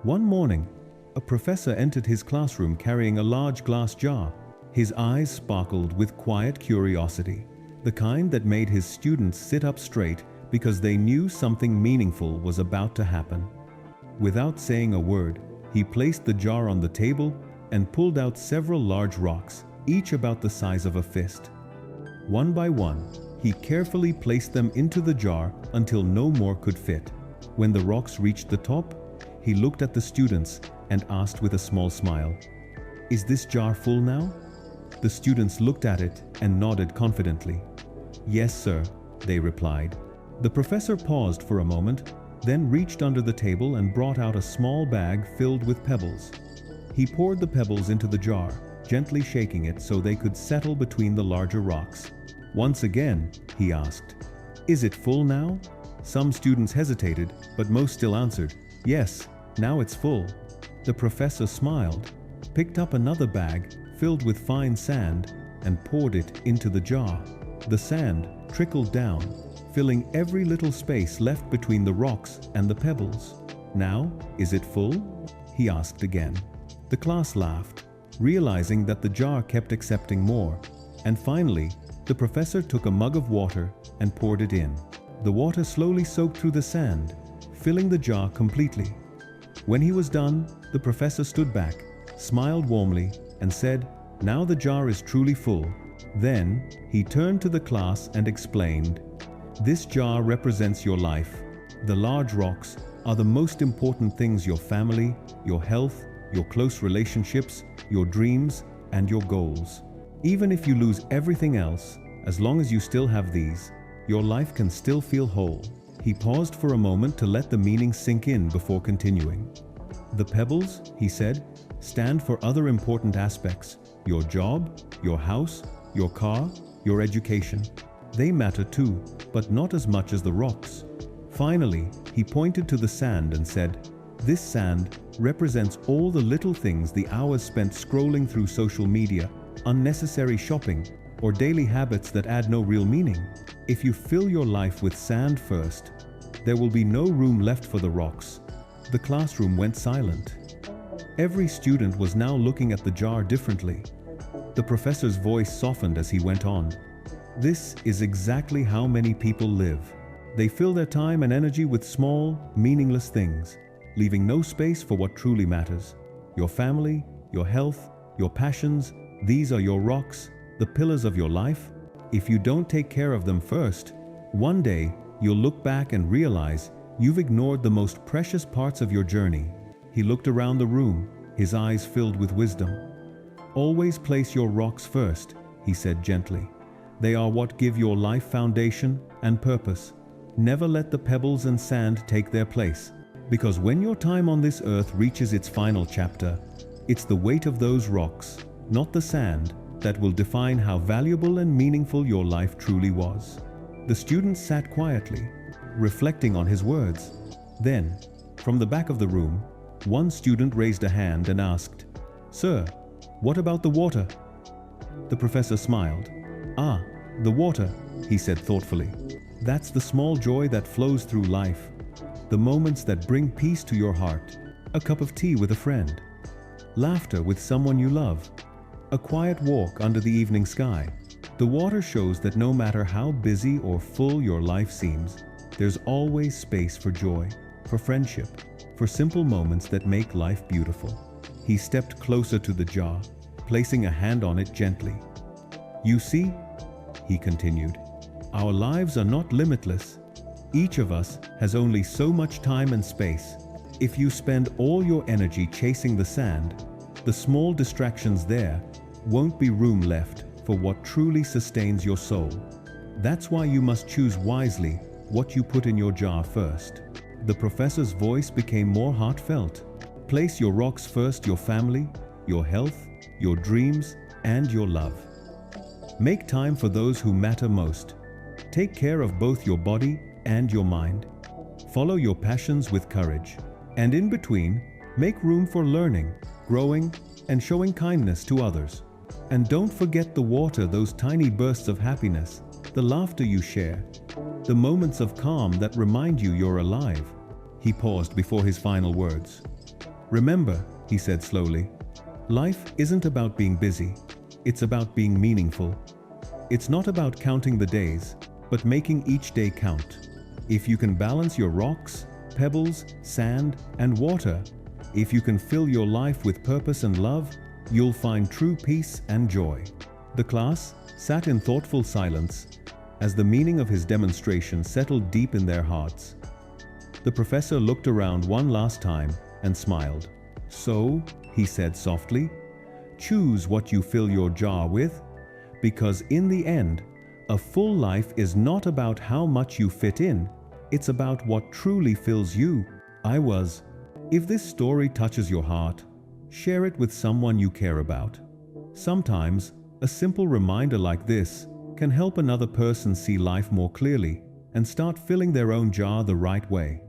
One morning, a professor entered his classroom carrying a large glass jar. His eyes sparkled with quiet curiosity, the kind that made his students sit up straight because they knew something meaningful was about to happen. Without saying a word, he placed the jar on the table and pulled out several large rocks, each about the size of a fist. One by one, he carefully placed them into the jar until no more could fit. When the rocks reached the top, he looked at the students and asked with a small smile, "Is this jar full now?" The students looked at it and nodded confidently. "Yes, sir," they replied. The professor paused for a moment, then reached under the table and brought out a small bag filled with pebbles. He poured the pebbles into the jar, gently shaking it so they could settle between the larger rocks. Once again, he asked, "Is it full now?" Some students hesitated, but most still answered, "Yes, now it's full." The professor smiled, picked up another bag filled with fine sand, and poured it into the jar. The sand trickled down, filling every little space left between the rocks and the pebbles. "Now, is it full?" he asked again. The class laughed, realizing that the jar kept accepting more. And finally, the professor took a mug of water and poured it in. The water slowly soaked through the sand, filling the jar completely. When he was done, the professor stood back, smiled warmly, and said, "Now the jar is truly full." Then, he turned to the class and explained, "This jar represents your life. The large rocks are the most important things: your family, your health, your close relationships, your dreams, and your goals. Even if you lose everything else, as long as you still have these, your life can still feel whole." He paused for a moment to let the meaning sink in before continuing. "The pebbles," he said, "stand for other important aspects: your job, your house, your car, your education. They matter too, but not as much as the rocks." Finally, he pointed to the sand and said, "This sand represents all the little things: the hours spent scrolling through social media, unnecessary shopping, or daily habits that add no real meaning. If you fill your life with sand first, there will be no room left for the rocks." The classroom went silent. Every student was now looking at the jar differently. The professor's voice softened as he went on. "This is exactly how many people live. They fill their time and energy with small, meaningless things, leaving no space for what truly matters. Your family, your health, your passions, these are your rocks, the pillars of your life. If you don't take care of them first, one day you'll look back and realize you've ignored the most precious parts of your journey." He looked around the room, his eyes filled with wisdom. "Always place your rocks first," he said gently. "They are what give your life foundation and purpose. Never let the pebbles and sand take their place, because when your time on this earth reaches its final chapter, it's the weight of those rocks, not the sand, that will define how valuable and meaningful your life truly was." The students sat quietly, reflecting on his words. Then, from the back of the room, one student raised a hand and asked, "Sir, what about the water?" The professor smiled. "Ah, the water," he said thoughtfully. "That's the small joy that flows through life. The moments that bring peace to your heart. A cup of tea with a friend. Laughter with someone you love. A quiet walk under the evening sky. The water shows that no matter how busy or full your life seems, there's always space for joy, for friendship, for simple moments that make life beautiful." He stepped closer to the jar, placing a hand on it gently. "You see," he continued, "our lives are not limitless. Each of us has only so much time and space. If you spend all your energy chasing the sand, the small distractions there, won't be room left for what truly sustains your soul. That's why you must choose wisely what you put in your jar first." The professor's voice became more heartfelt. "Place your rocks first: your family, your health, your dreams, and your love. Make time for those who matter most. Take care of both your body and your mind. Follow your passions with courage. And in between, make room for learning, growing, and showing kindness to others. And don't forget the water: those tiny bursts of happiness, the laughter you share, the moments of calm that remind you you're alive." He paused before his final words. Remember, he said slowly, life isn't about being busy. It's about being meaningful. It's not about counting the days, but making each day count. If you can balance your rocks, pebbles, sand, and water, if you can fill your life with purpose and love, you'll find true peace and joy. The class sat in thoughtful silence as the meaning of his demonstration settled deep in their hearts. The professor looked around one last time and smiled. So, he said softly, choose what you fill your jar with, because in the end, a full life is not about how much you fit in, it's about what truly fills you. If this story touches your heart, share it with someone you care about. Sometimes, a simple reminder like this can help another person see life more clearly and start filling their own jar the right way.